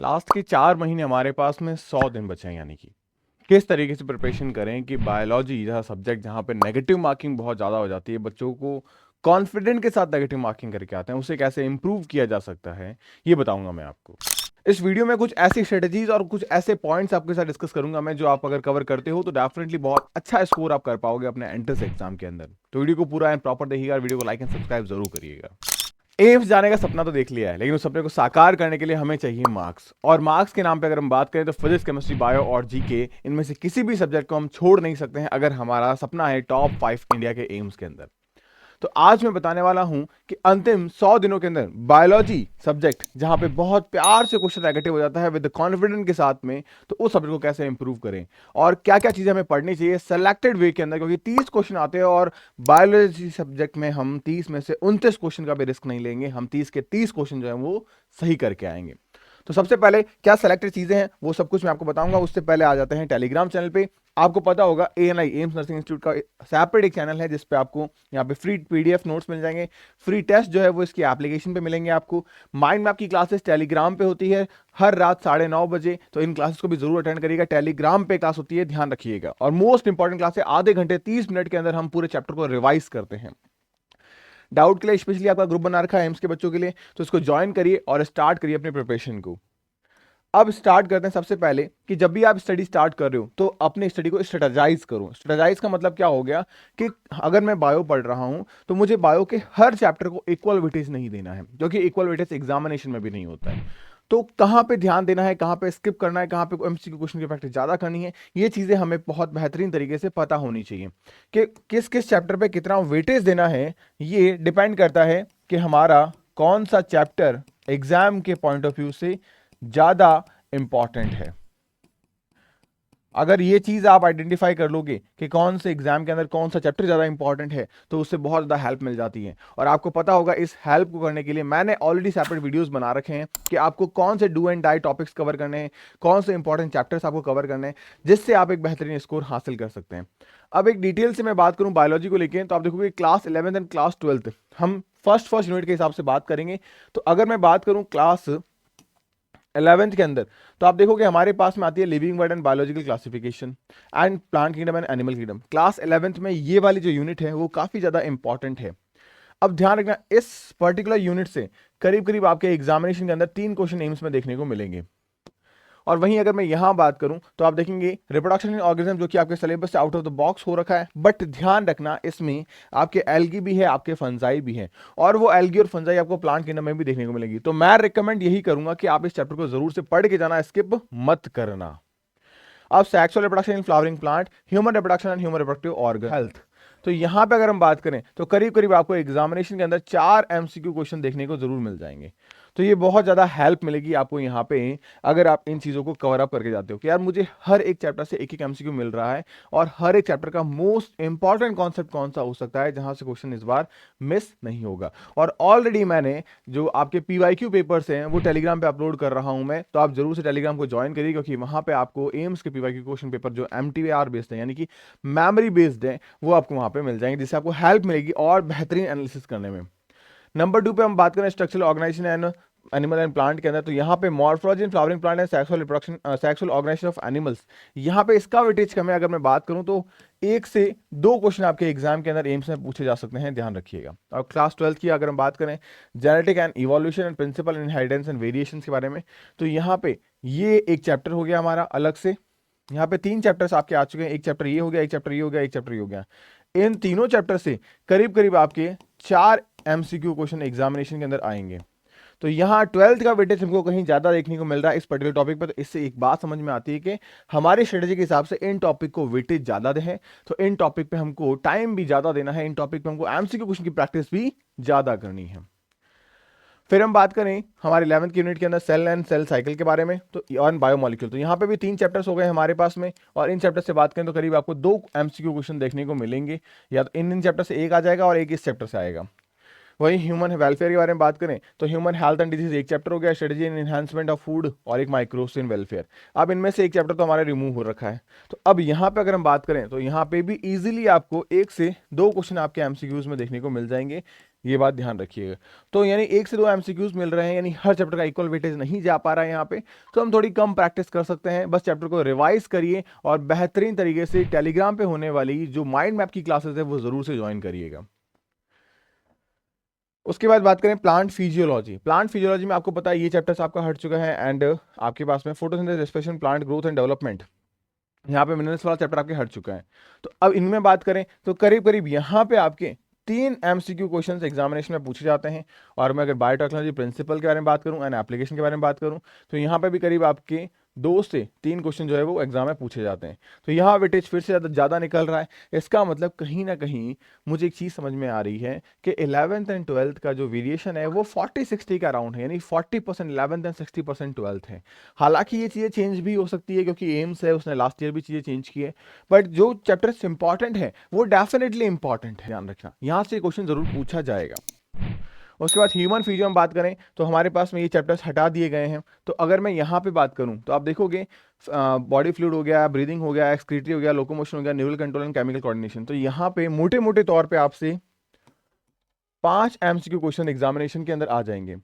Last के 4 महीने हमारे पास में 100 दिन बचे हैं, यानी कि किस तरीके से प्रिपरेशन करें कि बायोलॉजी जैसा सब्जेक्ट जहाँ पे नेगेटिव मार्किंग बहुत ज़्यादा हो जाती है, बच्चों को कॉन्फिडेंट के साथ नेगेटिव मार्किंग करके आते हैं, उसे कैसे इंप्रूव किया जा सकता है, ये बताऊंगा मैं आपको। इस वीडियो में कुछ ऐसी स्ट्रेटजीज और कुछ ऐसे पॉइंट्स आपके साथ डिस्कस करूंगा मैं, जो आप अगर कवर करते हो तो डेफिनेटली बहुत अच्छा स्कोर आप कर पाओगे अपने एंट्रेंस एग्जाम के अंदर। तो वीडियो को पूरा एंड प्रॉपर देखिएगा, वीडियो को लाइक एंड सब्सक्राइब जरूर करिएगा। एम्स जाने का सपना तो देख लिया है, लेकिन उस सपने को साकार करने के लिए हमें चाहिए मार्क्स। और मार्क्स के नाम पे अगर हम बात करें तो फिजिक्स, केमिस्ट्री, बायो और जीके, इनमें से किसी भी सब्जेक्ट को हम छोड़ नहीं सकते हैं अगर हमारा सपना है टॉप 5 इंडिया के एम्स के अंदर। तो आज मैं बताने वाला हूं कि अंतिम 100 दिनों के अंदर बायोलॉजी सब्जेक्ट जहां पे बहुत प्यार से क्वेश्चन नेगेटिव हो जाता है विद कॉन्फिडेंस के साथ में, तो उस सब्जेक्ट को कैसे इंप्रूव करें और क्या क्या चीजें हमें पढ़नी चाहिए सेलेक्टेड वे के अंदर, क्योंकि 30 क्वेश्चन आते हैं और बायोलॉजी सब्जेक्ट में हम 30 में से 29 क्वेश्चन का भी रिस्क नहीं लेंगे, हम 30 के 30 क्वेश्चन जो है वो सही करके आएंगे। तो सबसे पहले क्या सेलेक्टेड चीजें हैं वो सब कुछ मैं आपको बताऊंगा। उससे पहले आ जाते हैं टेलीग्राम चैनल पे। आपको पता होगा ANI एम्स नर्सिंग इंस्टीट्यूट का सेपरेट एक चैनल है जिस पे आपको यहाँ पे फ्री PDF नोट्स मिल जाएंगे, फ्री टेस्ट जो है वो इसकी एप्लीकेशन पे मिलेंगे आपको। माइंड मैप की क्लासेस टेलीग्राम पे होती है हर रात 9:30 बजे, तो इन क्लासेस को भी जरूर अटेंड करिएगा। टेलीग्राम पे क्लास होती है, ध्यान रखिएगा। और मोस्ट इंपॉर्टेंट क्लास है, आधे घंटे 30 मिनट के अंदर हम पूरे चैप्टर को रिवाइज करते हैं। डाउट के लिए स्पेशली आपका ग्रुप बना रखा है एम्स के बच्चों के लिए, तो इसको ज्वाइन करिए और स्टार्ट करिए अपने प्रिपरेशन को। अब स्टार्ट करते हैं सबसे पहले कि जब भी आप स्टडी स्टार्ट कर रहे हो तो अपने स्टडी को स्ट्रेटजाइज करो। स्ट्रेटजाइज का मतलब क्या हो गया कि अगर मैं बायो पढ़ रहा हूं तो मुझे बायो के हर चैप्टर को इक्वल वेटेज नहीं देना है, क्योंकि इक्वल वेटेज एग्जामिनेशन में भी नहीं होता है। तो कहाँ पे ध्यान देना है, कहाँ पे स्किप करना है, कहाँ पे MCQ क्वेश्चन की प्रैक्टिस ज़्यादा करनी है, ये चीज़ें हमें बहुत बेहतरीन तरीके से पता होनी चाहिए कि किस किस चैप्टर पे कितना वेटेज देना है। ये डिपेंड करता है कि हमारा कौन सा चैप्टर एग्जाम के पॉइंट ऑफ व्यू से ज़्यादा इंपॉर्टेंट है। अगर ये चीज आप आइडेंटिफाई कर लोगे कि कौन से एग्जाम के अंदर कौन सा चैप्टर ज्यादा इंपॉर्टेंट है, तो उससे बहुत ज्यादा हेल्प मिल जाती है। और आपको पता होगा इस हेल्प को करने के लिए मैंने ऑलरेडी सेपरेट वीडियोस बना रखे हैं कि आपको कौन से do and die topics cover करने हैं, कौन से इंपॉर्टेंट चैप्टर्स आपको कवर करने हैं, जिससे आप एक बेहतरीन स्कोर हासिल कर सकते हैं। अब एक डिटेल से मैं बात करूं बायोलॉजी को लेकर, तो आप देखोगे class 11th and class 12th हम फर्स्ट यूनिट के हिसाब से बात करेंगे। तो अगर मैं बात करूं क्लास 11th के अंदर, तो आप देखोगे हमारे पास में आती है living word and biological classification and plant kingdom and animal kingdom. Class 11th में ये वाली जो यूनिट है वो काफी ज्यादा इंपॉर्टेंट है। अब ध्यान रखना, इस पर्टिकुलर यूनिट से करीब करीब आपके एग्जामिनेशन के अंदर 3 क्वेश्चन एम्स में देखने को मिलेंगे। और वहीं अगर मैं यहां बात करूं तो आप देखेंगे रिप्रोडक्शन इन ऑर्गेनिज्म, जो कि आपके सिलेबस से आउट ऑफ द बॉक्स हो रखा है, बट ध्यान रखना इसमें आपके एल्गी भी है, आपके फंजाई भी है, और वो एल्गी और फंजाई आपको प्लांट किंगडम में भी देखने को मिलेगी। तो मैं रिकमेंड यही करूंगा कि आप इस चैप्टर को जरूर से पढ़ के जाना, स्किप मत करना। अब sexual reproduction in flowering plant, human reproduction and human reproductive organ health, तो यहां पे अगर हम बात करें तो करीब करीब आपको एग्जामिनेशन के अंदर 4 MCQ क्वेश्चन देखने को जरूर मिल जाएंगे। तो ये बहुत ज़्यादा हेल्प मिलेगी आपको यहाँ पे अगर आप इन चीज़ों को कवर अप करके जाते हो कि यार मुझे हर एक चैप्टर से एक एक MCQ मिल रहा है, और हर एक चैप्टर का मोस्ट इंपॉर्टेंट कॉन्सेप्ट कौन सा हो सकता है जहां से क्वेश्चन इस बार मिस नहीं होगा। और ऑलरेडी मैंने जो आपके PYQ पेपर्स हैं वो टेलीग्राम पे अपलोड कर रहा हूं मैं, तो आप जरूर से टेलीग्राम को ज्वाइन करिए, क्योंकि वहां पे आपको एम्स के PYQ क्वेश्चन पेपर जो MTR बेस्ड है, यानी कि मेमोरी बेस्ड है, वो आपको वहां पे मिल जाएंगे, जिससे आपको हेल्प मिलेगी और बेहतरीन एनालिसिस करने में। नंबर 2 पे हम बात करें structural organisation and animal and plant के अंदर, तो यहाँ पे morphology in flowering plant and sexual reproduction, sexual organisation of animals, यहाँ पे इसका वेटेज कम है। अगर मैं बात करूँ तो 1 से 2 क्वेश्चन आपके एग्जाम के अंदर एम्स में पूछे जा सकते हैं, ध्यान रखिएगा। और क्लास 12th की अगर हम बात करें genetic and evolution and principle inheritance and variation के बारे में, तो यहाँ पे ये एक चैप्टर हो गया हमारा अलग से। यहाँ पे 3 चैप्टर्स आपके आ चुके हैं, एक चैप्टर ये हो गया, एक चैप्टर ये हो गया, एक चैप्टर ये हो गया। इन तीनों चैप्टर से करीब करीब आपके 4 MCQ क्वेश्चन एग्जामिनेशन के अंदर आएंगे। तो यहाँ 12th का वेटेज हमको कहीं ज्यादा देखने को मिल रहा है इस पर्टिकुलर टॉपिक पर। तो इससे एक बात समझ में आती है कि हमारी स्ट्रेटेजी के हिसाब से इन टॉपिक को वेटेज ज्यादा दें, तो इन टॉपिक पे हमको टाइम भी ज्यादा देना है, इन टॉपिक पे हमको MCQ क्वेश्चन की प्रैक्टिस भी ज्यादा करनी है। फिर हम बात करें हमारे 11th यूनिट के अंदर सेल एंड सेल साइकिल के बारे में, तो ऑन बायोमोलिक्यूल, तो यहाँ पे भी 3 चैप्टर्स हो गए हमारे पास में। और इन चैप्टर से बात करें तो करीब आपको 2 MCQ क्वेश्चन देखने को मिलेंगे, या तो इन चैप्टर से एक आ जाएगा और एक इस चैप्टर से आएगा। वही ह्यूमन वेलफेयर के बारे में बात करें तो ह्यूमन हेल्थ एंड डिजीज एक चैप्टर हो गया, strategy in enhancement of food, और एक माइक्रोब्स इन वेलफेयर। अब इनमें से एक चैप्टर तो हमारा रिमूव हो रखा है। तो अब यहाँ पे अगर हम बात करें तो यहाँ पे भी इजीली आपको 1 से 2 क्वेश्चन आपके MCQs में देखने को मिल जाएंगे, ये बात ध्यान रखिएगा। तो यानी 1 से 2 एमसीक्यूज मिल रहे हैं, यानी हर चैप्टर का इक्वल वेटेज नहीं जा पा रहा है यहाँ पे, तो हम थोड़ी कम प्रैक्टिस कर सकते हैं। बस चैप्टर को रिवाइज करिए और बेहतरीन तरीके से टेलीग्राम पे होने वाली जो माइंड मैप की क्लासेस है वो जरूर से ज्वाइन करिएगा। उसके बाद बात करें प्लांट फिजियोलॉजी। प्लांट फिजियोलॉजी में आपको पता है ये चैप्टर्स आपका हट चुका है, एंड आपके पास में photosynthesis, respiration, plant growth and development, यहाँ पे मिनरल्स वाला चैप्टर आपके हट चुका है। तो अब इनमें बात करें तो करीब करीब यहाँ पे आपके 3 एमसीक्यू क्वेश्चंस एग्जामिनेशन में पूछे जाते हैं। और मैं अगर बायोटेक्नोलॉजी प्रिंसिपल के बारे में बात करूं एंड एप्लीकेशन के बारे में बात करूं तो यहाँ पे भी करीब आपके 2 से 3 क्वेश्चन जो है वो एग्जाम में पूछे जाते हैं। तो यहाँ वेटेज फिर से ज़्यादा निकल रहा है। इसका मतलब कहीं ना कहीं मुझे एक चीज़ समझ में आ रही है कि 11th एंड 12th का जो वेरिएशन है वो 40-60 का अराउंड है, यानी 40% 11th एंड 60% 12th है। हालांकि ये चीज़ें चेंज भी हो सकती है क्योंकि एम्स है, उसने लास्ट ईयर भी चीज़ें चेंज की है, बट जो चैप्टर्स इंपॉर्टेंट है वो डेफिनेटली इंपॉर्टेंट है, ध्यान रखना, यहाँ से क्वेश्चन जरूर पूछा जाएगा। उसके बाद ह्यूमन फिजियो में बात करें तो हमारे पास में ये चैप्टर्स हटा दिए गए हैं। तो अगर मैं यहाँ पे बात करूँ तो आप देखोगे बॉडी फ्लूइड हो गया, ब्रीदिंग हो गया, एक्सक्रीटरी हो गया, लोकोमोशन हो गया, neural control and chemical coordination. तो यहाँ पे मोटे मोटे तौर पे आपसे 5 एमसीक्यू क्वेश्चन एग्जामिनेशन के अंदर आ जाएंगे।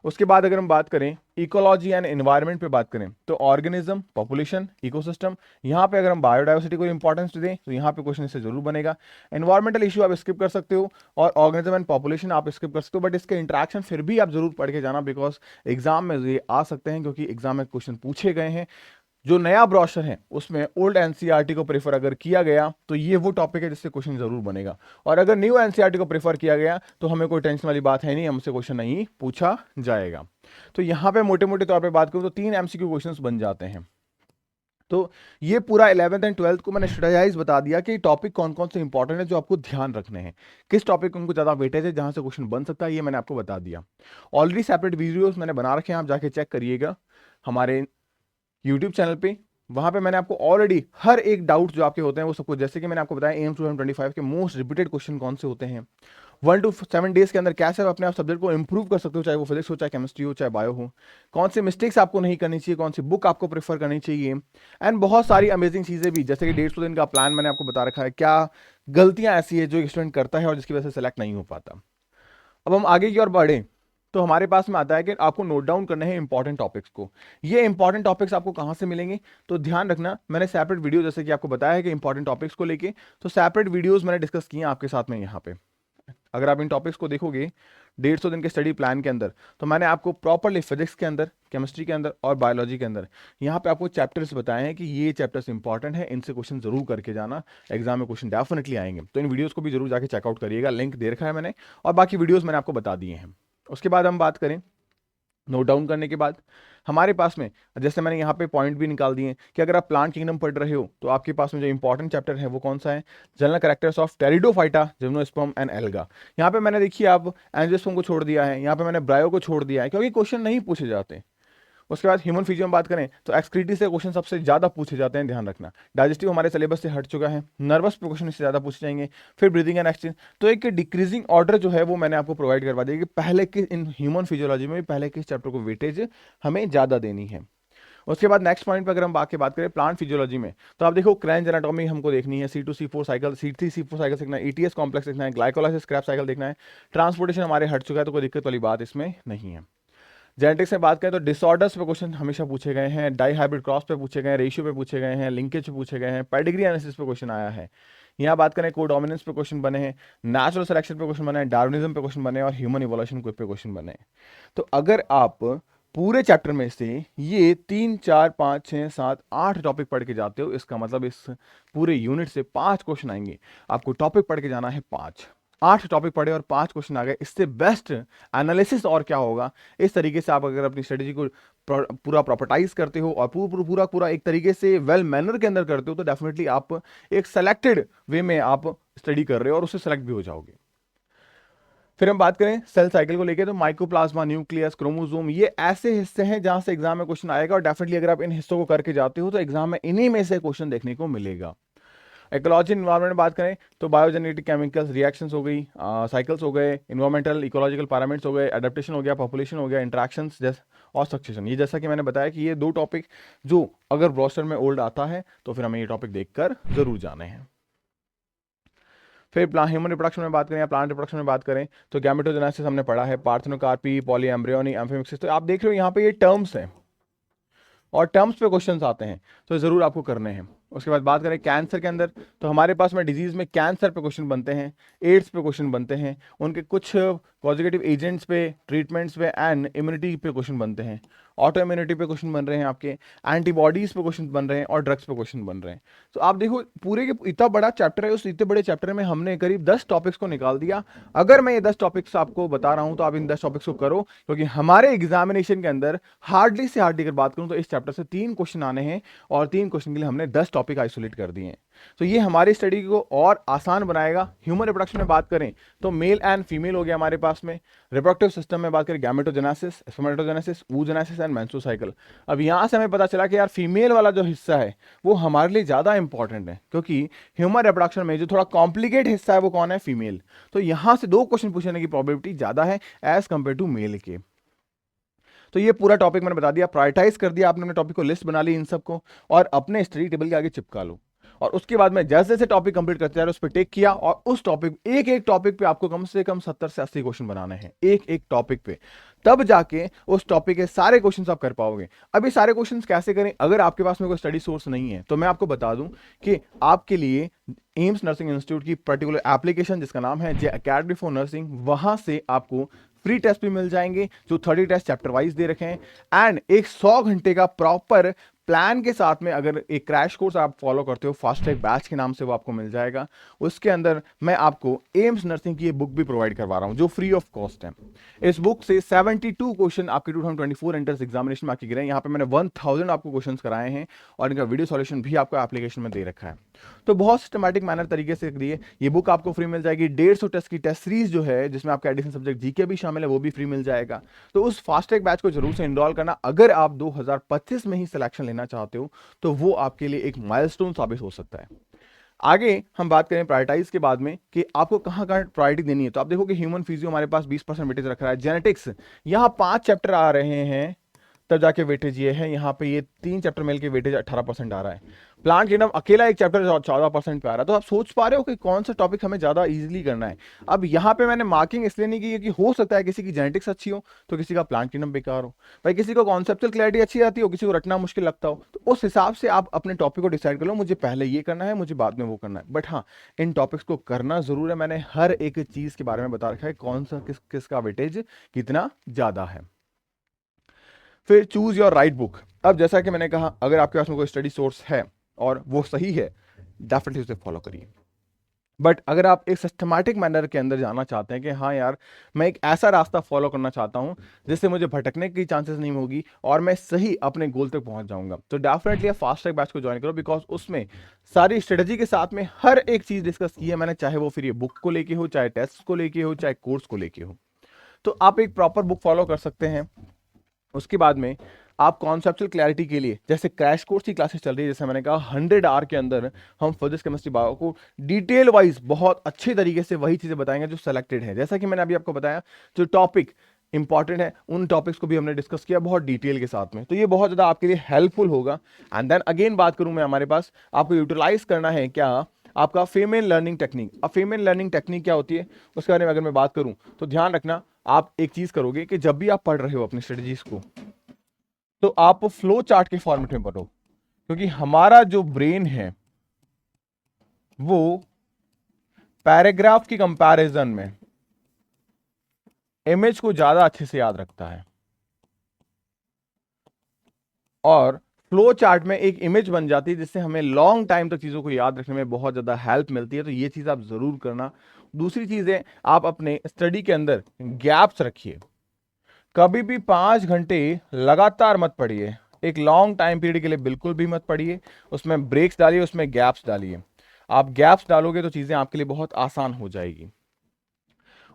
उसके बाद अगर हम बात करें इकोलॉजी एंड एनवायरनमेंट पे बात करें तो ऑर्गेनिज्म, पॉपुलेशन, इकोसिस्टम, यहाँ पे अगर हम बायोडाइवर्सिटी को इंपॉर्टेंस दें तो यहाँ पे क्वेश्चन इससे जरूर बनेगा। एनवायरमेंटल इशू आप स्किप कर सकते हो और ऑर्गेनिज्म एंड पॉपुलेशन आप स्किप कर सकते हो, बट इसके इंटरेक्शन फिर भी आप जरूर पढ़ के जाना, बिकॉज एग्जाम में ये आ सकते हैं क्योंकि एग्जाम में क्वेश्चन पूछे गए हैं। जो नया ब्रोशर है उसमें ओल्ड एनसीईआरटी को प्रेफर अगर किया गया तो ये वो टॉपिक है जिससे क्वेश्चन जरूर बनेगा, और अगर न्यू एनसीईआरटी को प्रेफर किया गया तो हमें कोई टेंशन वाली बात है नहीं, हमसे क्वेश्चन नहीं पूछा जाएगा। तो यहां पे मोटे मोटे तौर पे बात करूं तो 3 एमसीक्यू क्वेश्चंस बन जाते हैं। तो ये पूरा 11th एंड 12th को मैंने स्ट्रेटेजाइज बता दिया कि टॉपिक कौन कौन से इंपॉर्टेंट है जो आपको ध्यान रखने हैं, किस टॉपिक को उनको ज्यादा वेटेज है जहां से क्वेश्चन बन सकता है, ये मैंने आपको बता दिया। ऑलरेडी सेपरेट वीडियोस मैंने बना रखे हैं, आप जाके चेक करिएगा हमारे यूट्यूब चैनल पे। वहां पे मैंने आपको ऑलरेडी हर एक डाउट जो आपके होते हैं वो सब कुछ, जैसे कि मैंने आपको बताया एम्स 2025 के मोस्ट रिपीटेड क्वेश्चन कौन से होते हैं, 1 to 7 डेज के अंदर कैसे आप अपने आप सब्जेक्ट को इंप्रूव कर सकते हो, चाहे वो फिजिक्स हो, चाहे केमिस्ट्री हो, चाहे बायो हो, कौन सी मिस्टेक्स आपको नहीं करनी चाहिए, कौन सी बुक आपको प्रेफर करनी चाहिए, एंड बहुत सारी अमेजिंग चीजें भी, जैसे कि 150 दिन का प्लान मैंने आपको बता रखा है, क्या गलतियां ऐसी है जो एक स्टूडेंट करता है और जिसकी वजह से सेलेक्ट नहीं हो पाता। अब हम आगे की ओर बढ़े तो हमारे पास में आता है कि आपको नोट डाउन करना है इंपॉर्टेंट टॉपिक्स को। ये इंपॉर्टेंट टॉपिक्स आपको कहां से मिलेंगे, तो ध्यान रखना, मैंने सेपरेट वीडियो जैसे कि आपको बताया है कि इंपॉर्टेंट टॉपिक्स को लेके तो सेपरेट वीडियोस मैंने डिस्कस किए आपके साथ में यहाँ पे। अगर आप इन टॉपिक्स को देखोगे 150 दिन के स्टडी प्लान के अंदर तो मैंने आपको प्रॉपरली फिजिक्स के अंदर, केमिस्ट्री के अंदर और बायोलॉजी के अंदर यहाँ पे आपको चैप्टर्स बताए हैं कि ये चैप्टर्स इंपॉर्टेंट है, इनसे क्वेश्चन जरूर करके जाना, एग्जाम में क्वेश्चन डेफिनेटली आएंगे। तो इन वीडियोस को भी जरूर जाके चेकआउट करिएगा, लिंक दे रखा है मैंने, और बाकी वीडियोस मैंने आपको बता दिए हैं। उसके बाद हम बात करें नोट डाउन करने के बाद हमारे पास में, जैसे मैंने यहाँ पे पॉइंट भी निकाल दिए कि अगर आप प्लांट किंगडम पढ़ रहे हो तो आपके पास में जो इंपॉर्टेंट चैप्टर है वो कौन सा है, general characters of pteridophyta, gymnosperm and alga. यहाँ पे मैंने देखिए आप एंजियोस्पर्म को छोड़ दिया है, यहाँ पे मैंने ब्रायो को छोड़ दिया है क्योंकि क्वेश्चन नहीं पूछे जाते। उसके बाद ह्यूमन फिजियो में बात करें तो एक्सक्रीटी से क्वेश्चन सबसे ज्यादा पूछे जाते हैं, ध्यान रखना। डाइजेस्टिव हमारे सिलेबस से हट चुका है, नर्वस पे क्वेश्चन इससे ज्यादा पूछे जाएंगे, फिर ब्रीदिंग एंड एक्सचेंज। तो एक डिक्रीजिंग ऑर्डर जो है वो मैंने आपको प्रोवाइड करवा दिया कि पहले किस, इन ह्यूमन फिजियोलॉजी में भी पहले किस चैप्टर को वेटेज हमें ज्यादा देनी है। उसके बाद नेक्स्ट पॉइंट पर अगर हम बात करें प्लांट फिजियोलॉजी में तो आप देखो क्रेंज एनाटॉमी हमको देखनी है, C2C4 साइकिल, C3C4 साइकिल सीखना है, ETS कॉम्प्लेक्स देखना है, ग्लाइकोलाइसिस स्क्रैप साइकिल देखना है, ट्रांसपोर्टेशन हमारे हट चुका है तो कोई दिक्कत वाली बात इसमें नहीं है। जेनेटिक्स में बात करें तो डिसऑर्डर्स पे क्वेश्चन हमेशा पूछे गए हैं, डाई हाइब्रिड क्रॉस पे पूछे गए हैं, रेशियो पे पूछे गए हैं, लिंकेज पे पूछे गए हैं, पेडिग्री एनालिसिस पे क्वेश्चन आया है। यहाँ बात करें कोडोमिनेंस पे क्वेश्चन बने हैं, नेचुरल सिलेक्शन पे क्वेश्चन बने हैं, डार्विनिज्म पे क्वेश्चन बने हैं और ह्यूमन इवोल्यूशन पे क्वेश्चन बने हैं। तो अगर आप पूरे चैप्टर में से ये 3, 4, 5, 6, 7, 8 टॉपिक पढ़ के जाते हो, इसका मतलब इस पूरे यूनिट से 5 क्वेश्चन आएंगे। आपको टॉपिक पढ़ के जाना है 5, 8 टॉपिक पढ़े और 5 क्वेश्चन आ गए, इससे बेस्ट एनालिसिस और क्या होगा। इस तरीके से आप अगर अपनी स्ट्रेटेजी को पूरा प्रॉपर्टाइज करते हो और पूरा एक तरीके से वेल मैनर के अंदर करते हो तो डेफिनेटली आप एक सेलेक्टेड वे में आप स्टडी कर रहे हो और उससे सेलेक्ट भी हो जाओगे। फिर हम बात करें सेल साइकिल को लेके तो माइक्रोप्लाज्मा, न्यूक्लियस, क्रोमोसोम, ये ऐसे हिस्से हैं जहां से एग्जाम में क्वेश्चन आएगा और डेफिनेटली अगर आप इन हिस्सों को करके जाते हो तो एग्जाम में इन्हीं में से क्वेश्चन देखने को मिलेगा। इकोलॉजी एनवायरमेंट में बात करें तो बायोजेनेटिक केमिकल्स रिएक्शंस हो गई, साइकिल्स हो गए, इन्वायरमेंटल इकोलॉजिकल पैरामीटर्स हो गए, एडेप्टेशन हो गया, पॉपुलेशन हो गया, इंटरेक्शंस जैसे और सक्सेशन। ये जैसा कि मैंने बताया कि ये 2 टॉपिक जो अगर ब्रोस्टर में ओल्ड आता है तो फिर हमें ये टॉपिक देखकर जरूर जाने हैं। फिर ह्यूमन रिप्रोडक्शन में बात करें या प्लांट रिप्रोडक्शन में बात करें तो गैमेटोजेनेसिस हमने पढ़ा है, पार्थेनोकार्पी, पॉलीएम्ब्रियोनी, एम्फिमिक्सिस। तो आप देख रहे हो यहाँ पे ये टर्म्स हैं और टर्म्स पे क्वेश्चंस आते हैं, तो ज़रूर आपको करने हैं। उसके बाद बात करें कैंसर के अंदर, तो हमारे पास में डिजीज़ में कैंसर पे क्वेश्चन बनते हैं, एड्स पे क्वेश्चन बनते हैं, उनके कुछ पॉजिटिव एजेंट्स पे, ट्रीटमेंट्स पे एंड इम्यूनिटी पे क्वेश्चन बनते हैं, ऑटो इम्यूनिटी पे क्वेश्चन बन रहे हैं, आपके एंटीबॉडीज़ पे क्वेश्चन बन रहे हैं और ड्रग्स पे क्वेश्चन बन रहे हैं। तो आप देखो पूरे के इतना बड़ा चैप्टर है, उस इतने बड़े चैप्टर में हमने करीब 10 टॉपिक्स को निकाल दिया। अगर मैं ये 10 टॉपिक्स आपको बता रहा हूँ तो आप इन 10 टॉपिक्स को करो, क्योंकि हमारे एग्जामिनेशन के अंदर हार्डली से हार्डली अगर बात करूँ तो इस चैप्टर से 3 क्वेश्चन आने हैं और 3 क्वेश्चन के लिए हमने 10 टॉपिक आइसोलेट कर दिए हैं। तो ये हमारी स्टडी को और आसान बनाएगा। ह्यूमन रिप्रोडक्शन में बात करें तो मेल एंड फीमेल हो गया हमारे पास में। रिप्रोडक्टिव सिस्टम में बात करें gametogenesis, spermatogenesis, oogenesis and menstrual. अब यहां से हमें पता चला कि यार फीमेल वाला जो हिस्सा है वो हमारे लिए ज्यादा इंपॉर्टेंट है, क्योंकि ह्यूमन रिप्रोडक्शन में जो थोड़ा कॉम्प्लिकेट हिस्सा है वो कौन है, फीमेल। तो यहां से 2 क्वेश्चन पूछने की प्रोबेबिलिटी ज्यादा है एज कंपेयर टू मेल के। तो ये पूरा टॉपिक मैंने बता दिया, प्रायोरिटाइज कर दिया आपने, अपने टॉपिक को लिस्ट बना ली इन सबको और अपने स्टडी टेबल के आगे चिपका लो। और उसके बाद में जैसे जैसे टॉपिक कंप्लीट करते जा रहे उस पर टेक किया और उस टॉपिक एक एक टॉपिक पे आपको कम से कम 70 से 80 क्वेश्चन बनाने हैं एक एक टॉपिक पे, तब जाके उस टॉपिक के सारे क्वेश्चंस आप कर पाओगे। अब ये सारे क्वेश्चंस कैसे करें, अगर आपके पास में कोई स्टडी सोर्स नहीं है तो मैं आपको बता दूं कि आपके लिए एम्स नर्सिंग इंस्टीट्यूट की पर्टिकुलर एप्लीकेशन जिसका नाम है जे अकेडमी फॉर नर्सिंग, वहां से आपको फ्री टेस्ट भी मिल जाएंगे जो 30 टेस्ट चैप्टर वाइज दे रखे हैं एंड एक 100 घंटे का प्रॉपर प्लान के साथ में अगर एक क्रैश कोर्स आप फॉलो करते हो फास्ट ट्रैक बैच के नाम से, वो आपको मिल जाएगा। उसके अंदर मैं आपको एम्स नर्सिंग की ये बुक भी प्रोवाइड करवा रहा हूं जो फ्री ऑफ कॉस्ट है। इस बुक से 72 क्वेश्चन आपके 2024 एंट्रेंस एग्जामिनेशन में आके गिरे हैं। यहाँ पे मैंने 1000 आपको क्वेश्चंस कराए हैं और इनका वीडियो सॉल्यूशन भी आपको एप्लीकेशन में दे रखा है। तो बहुत सिस्टमैटिक मैनर तरीके से दिए, ये बुक आपको फ्री मिल जाएगी। 150 टेस्ट की टेस्ट सीरीज जो है जिसमें आपका एडिशनल सब्जेक्ट जीके भी शामिल है वो भी फ्री मिल जाएगा। तो उस फास्ट ट्रैक बैच को जरूर से इनरोल करना। अगर आप 2025 में ही सिलेक्शन लेना चाहते हो तो वो आपके लिए एक माइलस्टोन साबित हो सकता है। आगे हम बात करें प्रायोरिटाइज के बाद में कि आपको कहां कहां प्रायोरिटी देनी है, तो आप देखो कि ह्यूमन फिजियो हमारे पास 20% वेटेज रख रहा है, जेनेटिक्स यहां 5 चैप्टर आ रहे हैं तब जाके वेटेज ये है, यहाँ पे ये 3 चैप्टर मिल के वेटेज 18% आ रहा है। प्लांट किंगडम अकेला एक चैप्टर 14% पे आ रहा है। तो आप सोच पा रहे हो कि कौन सा टॉपिक हमें ज्यादा इजीली करना है। अब यहाँ पे मैंने मार्किंग इसलिए नहीं की कि हो सकता है किसी की जेनेटिक्स अच्छी हो तो किसी का प्लांट किंगडम बेकार हो, भाई किसी को कॉन्सेप्चुअल क्लैरिटी अच्छी आती हो, किसी को रटना मुश्किल लगता हो, तो उस हिसाब से आप अपने टॉपिक को डिसाइड कर लो, मुझे पहले ये करना है, मुझे बाद में वो करना है। बट हाँ, इन टॉपिक्स को करना जरूर है। मैंने हर एक चीज के बारे में बता रखा है, कौन सा किसका वेटेज कितना ज्यादा है। फिर चूज योर राइट बुक। अब जैसा कि मैंने कहा, अगर आपके पास में कोई स्टडी सोर्स है और वो सही है, डेफिनेटली उसे फॉलो करिए। बट अगर आप एक सिस्टमैटिक मैनर के अंदर जाना चाहते हैं कि हाँ यार मैं एक ऐसा रास्ता फॉलो करना चाहता हूं जिससे मुझे भटकने की चांसेस नहीं होगी और मैं सही अपने गोल तक पहुंच जाऊंगा, तो डेफिनेटली आप फास्ट ट्रैक बैच को ज्वाइन करो। बिकॉज उसमें सारी स्ट्रेटजी के साथ में हर एक चीज डिस्कस की है मैंने, चाहे वो फिर ये बुक को लेके हो, चाहे टेस्ट को लेके हो, चाहे कोर्स को लेके हो। तो आप एक प्रॉपर बुक फॉलो कर सकते हैं। उसके बाद में आप कॉन्सेप्चुअल क्लैरिटी के लिए जैसे क्रैश कोर्स की क्लासेस चल रही है, जैसे मैंने कहा 100 आवर के अंदर हम फिजिक्स केमिस्ट्री बायो को डिटेल वाइज बहुत अच्छे तरीके से वही चीजें बताएंगे जो सेलेक्टेड है। जैसा कि मैंने अभी आपको बताया जो टॉपिक इंपॉर्टेंट है उन टॉपिक्स को भी हमने डिस्कस किया बहुत डिटेल के साथ में, तो ये बहुत ज्यादा आपके लिए हेल्पफुल होगा। एंड देन अगेन बात करूं मैं, हमारे पास आपको यूटिलाइज करना है क्या आपका फीमेल लर्निंग टेक्निक। अब फीमेल लर्निंग टेक्निक क्या होती है उसके बारे में अगर मैं बात करूं तो ध्यान रखना, आप एक चीज करोगे कि जब भी आप पढ़ रहे हो अपनी स्ट्रेटजीज को तो आप फ्लो चार्ट के फॉर्मेट में पढ़ो, क्योंकि हमारा जो ब्रेन है वो पैराग्राफ की कंपैरिजन में इमेज को ज्यादा अच्छे से याद रखता है और फ्लो चार्ट में एक इमेज बन जाती है जिससे हमें लॉन्ग टाइम तक चीजों को याद रखने में बहुत ज्यादा हेल्प मिलती है। तो ये चीज आप जरूर करना। दूसरी चीज है आप अपने स्टडी के अंदर गैप्स रखिए, कभी भी 5 घंटे लगातार मत पढ़िए, एक लॉन्ग टाइम पीरियड के लिए बिल्कुल भी मत पढ़िए, उसमें ब्रेक्स डालिए, उसमें गैप्स डालिए। आप गैप्स डालोगे तो चीजें आपके लिए बहुत आसान हो जाएगी।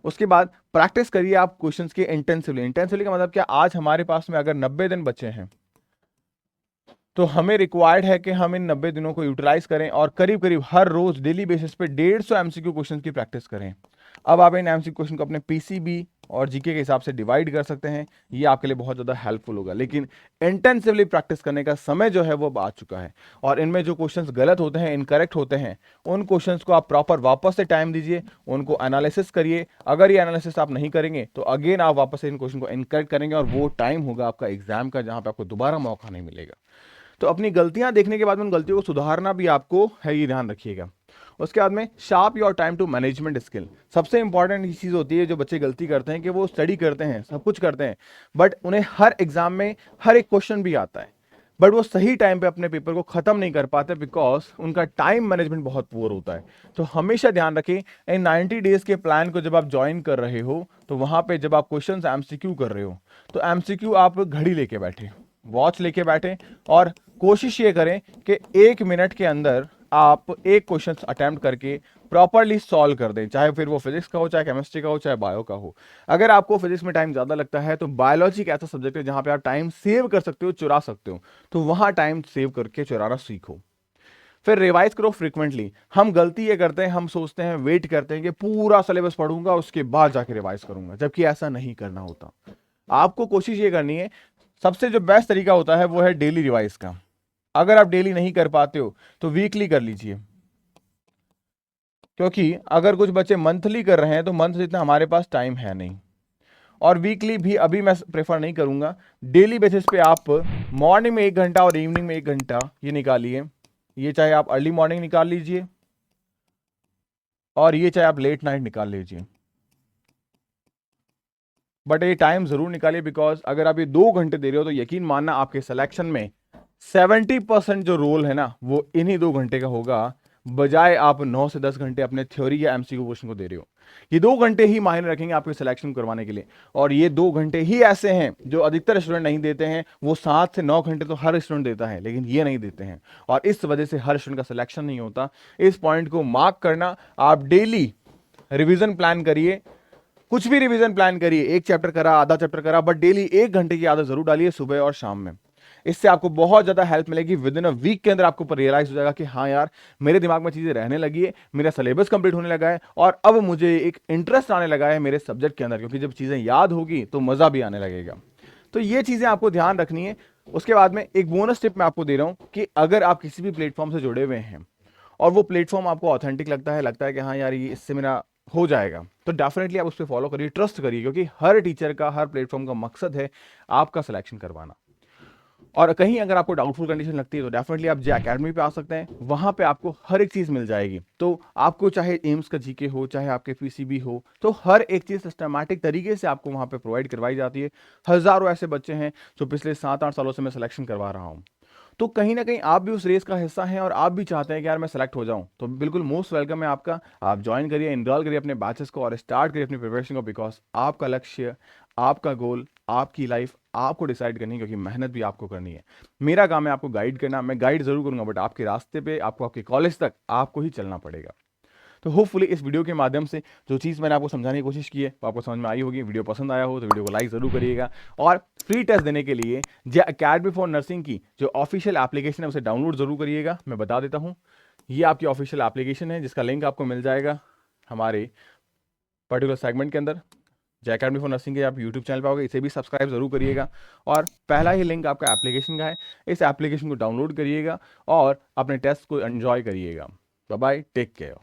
उसके बाद प्रैक्टिस करिए आप क्वेश्चंस के इंटेंसिवली। इंटेंसिवली का मतलब क्या, आज हमारे पास में अगर 90 दिन बचे हैं तो हमें रिक्वायर्ड है कि हम इन 90 दिनों को यूटिलाइज करें और करीब करीब हर रोज डेली बेसिस पे 150 एमसीक्यू क्वेश्चन की प्रैक्टिस करें। अब आप इन एमसीक्यू क्वेश्चन को अपने पीसीबी और जीके के हिसाब से डिवाइड कर सकते हैं, ये आपके लिए बहुत ज़्यादा हेल्पफुल होगा। लेकिन इंटेंसिवली प्रैक्टिस करने का समय जो है वो अब आ चुका है, और इनमें जो क्वेश्चंस गलत होते हैं, इनकरेक्ट होते हैं, उन क्वेश्चंस को आप प्रॉपर वापस से टाइम दीजिए, उनको एनालिसिस करिए। अगर ये एनालिसिस आप नहीं करेंगे तो अगेन आप वापस से इन क्वेश्चन को इनकरेक्ट करेंगे, और वो टाइम होगा आपका एग्जाम का जहां पे आपको दोबारा मौका नहीं मिलेगा। तो अपनी गलतियां देखने के बाद में उन गलतियों को सुधारना भी आपको है, ये ध्यान रखिएगा। उसके बाद में sharp your time to management skill. सबसे इंपॉर्टेंट चीज़ होती है जो बच्चे गलती करते हैं कि वो स्टडी करते हैं, सब कुछ करते हैं, बट उन्हें हर एग्जाम में हर एक क्वेश्चन भी आता है, बट वो सही टाइम पे अपने पेपर को खत्म नहीं कर पाते बिकॉज उनका टाइम मैनेजमेंट बहुत पुअर होता है। तो हमेशा ध्यान रखें, इन 90 डेज के प्लान को जब आप ज्वाइन कर रहे हो तो वहां पे जब आप क्वेश्चन एमसीक्यू कर रहे हो तो एमसीक्यू आप घड़ी लेके बैठे, वॉच लेके बैठे, और कोशिश ये करें कि 1 मिनट के अंदर आप एक क्वेश्चन अटेम्प्ट करके प्रॉपरली सॉल्व कर दें, चाहे फिर वो फिजिक्स का हो, चाहे केमिस्ट्री का हो, चाहे बायो का हो। अगर आपको फिजिक्स में टाइम ज़्यादा लगता है तो बायोलॉजी एक ऐसा सब्जेक्ट है जहां पे आप टाइम सेव कर सकते हो, चुरा सकते हो, तो वहां टाइम सेव करके चुराना सीखो। फिर रिवाइज करो फ्रीक्वेंटली। हम गलती ये करते हैं, हम सोचते हैं, वेट करते हैं कि पूरा सिलेबस पढ़ूंगा उसके बाद जाके रिवाइज करूंगा, जबकि ऐसा नहीं करना होता। आपको कोशिश ये करनी है, सबसे जो बेस्ट तरीका होता है वो है डेली रिवाइज का। अगर आप डेली नहीं कर पाते हो तो वीकली कर लीजिए, क्योंकि अगर कुछ बच्चे मंथली कर रहे हैं तो मंथ जितना हमारे पास टाइम है नहीं, और वीकली भी अभी मैं प्रेफर नहीं करूंगा। डेली बेसिस पे आप मॉर्निंग में 1 घंटा और इवनिंग में 1 घंटा ये निकालिए, ये चाहे आप अर्ली मॉर्निंग निकाल लीजिए और ये चाहे आप लेट नाइट निकाल लीजिए, बट ये टाइम जरूर निकालिए, बिकॉज अगर आप ये 2 घंटे दे रहे हो तो यकीन मानना आपके सिलेक्शन में 70% जो रोल है ना वो इन्हीं 2 घंटे का होगा, बजाय आप 9 से 10 घंटे अपने थ्योरी या एमसीक्यू क्वेश्चन को दे रहे हो। ये 2 घंटे ही मायने रखेंगे आपके सिलेक्शन करवाने के लिए, और ये 2 घंटे ही ऐसे हैं जो अधिकतर स्टूडेंट नहीं देते हैं। वो 7 से 9 घंटे तो हर स्टूडेंट देता है, लेकिन ये नहीं देते हैं, और इस वजह से हर स्टूडेंट का सिलेक्शन नहीं होता। इस पॉइंट को मार्क करना। आप डेली रिविजन प्लान करिए, कुछ भी रिवीजन प्लान करिए, 1 चैप्टर करा, आधा चैप्टर करा, बट डेली 1 घंटे की आदत जरूर डालिए सुबह और शाम में। इससे आपको बहुत ज्यादा हेल्प मिलेगी। विद इन अ वीक के अंदर आपको रियलाइज हो जाएगा कि हाँ यार, मेरे दिमाग में चीजें रहने लगी है, मेरा सिलेबस कंप्लीट होने लगा है, और अब मुझे एक इंटरेस्ट आने लगा है मेरे सब्जेक्ट के अंदर, क्योंकि जब चीजें याद होगी तो मजा भी आने लगेगा। तो ये चीजें आपको ध्यान रखनी है। उसके बाद में एक बोनस टिप मैं आपको दे रहा हूं कि अगर आप किसी भी प्लेटफॉर्म से जुड़े हुए हैं और वो प्लेटफॉर्म आपको ऑथेंटिक लगता है कि हाँ यार, ये इससे मेरा हो जाएगा, तो डेफिनेटली आप उस पर फॉलो करिए, ट्रस्ट करिए, क्योंकि हर टीचर का, हर प्लेटफॉर्म का मकसद है आपका सिलेक्शन करवाना। और कहीं अगर आपको डाउटफुल कंडीशन लगती है तो डेफिनेटली आप जे अकेडमी पे आ सकते हैं, वहां पे आपको हर एक चीज मिल जाएगी। तो आपको चाहे एम्स का जीके हो, चाहे आपके पीसीबी हो, तो हर एक चीज सिस्टमैटिक तरीके से आपको वहां पे प्रोवाइड करवाई जाती है। हजारों ऐसे बच्चे हैं जो पिछले 7-8 सालों से मैं सिलेक्शन करवा रहा हूँ। तो कहीं ना कहीं आप भी उस रेस का हिस्सा हैं और आप भी चाहते हैं कि यार मैं सेलेक्ट हो जाऊं, तो बिल्कुल मोस्ट वेलकम है आपका। आप ज्वाइन करिए, इनरोल करिए अपने बैचेस को और स्टार्ट करिए अपनी प्रिपरेशन को, बिकॉज आपका लक्ष्य, आपका गोल, आपकी लाइफ आपको डिसाइड करनी है, क्योंकि मेहनत भी आपको करनी है। मेरा काम है आपको गाइड करना, मैं गाइड जरूर करूंगा, बट आपके रास्ते पे, आपको आपके कॉलेज तक आपको ही चलना पड़ेगा। तो होपफुली इस वीडियो के माध्यम से जो चीज़ मैंने आपको समझाने की कोशिश की है वो आपको समझ में आई होगी। वीडियो पसंद आया हो तो वीडियो को लाइक ज़रूर करिएगा, और फ्री टेस्ट देने के लिए जे अकेडमी फॉर नर्सिंग की जो ऑफिशियल एप्लीकेशन है उसे डाउनलोड ज़रूर करिएगा। मैं बता देता हूँ, ये आपकी ऑफिशियल एप्लीकेशन है जिसका लिंक आपको मिल जाएगा हमारे पर्टिकुलर सेगमेंट के अंदर। जे अकेडमी फॉर नर्सिंग के आप यूट्यूब चैनल पर आओगे, इसे भी सब्सक्राइब जरूर करिएगा, और पहला ही लिंक आपका एप्लीकेशन का है, इस एप्लीकेशन को डाउनलोड करिएगा और अपने टेस्ट को एंजॉय करिएगा। Bye bye, take care.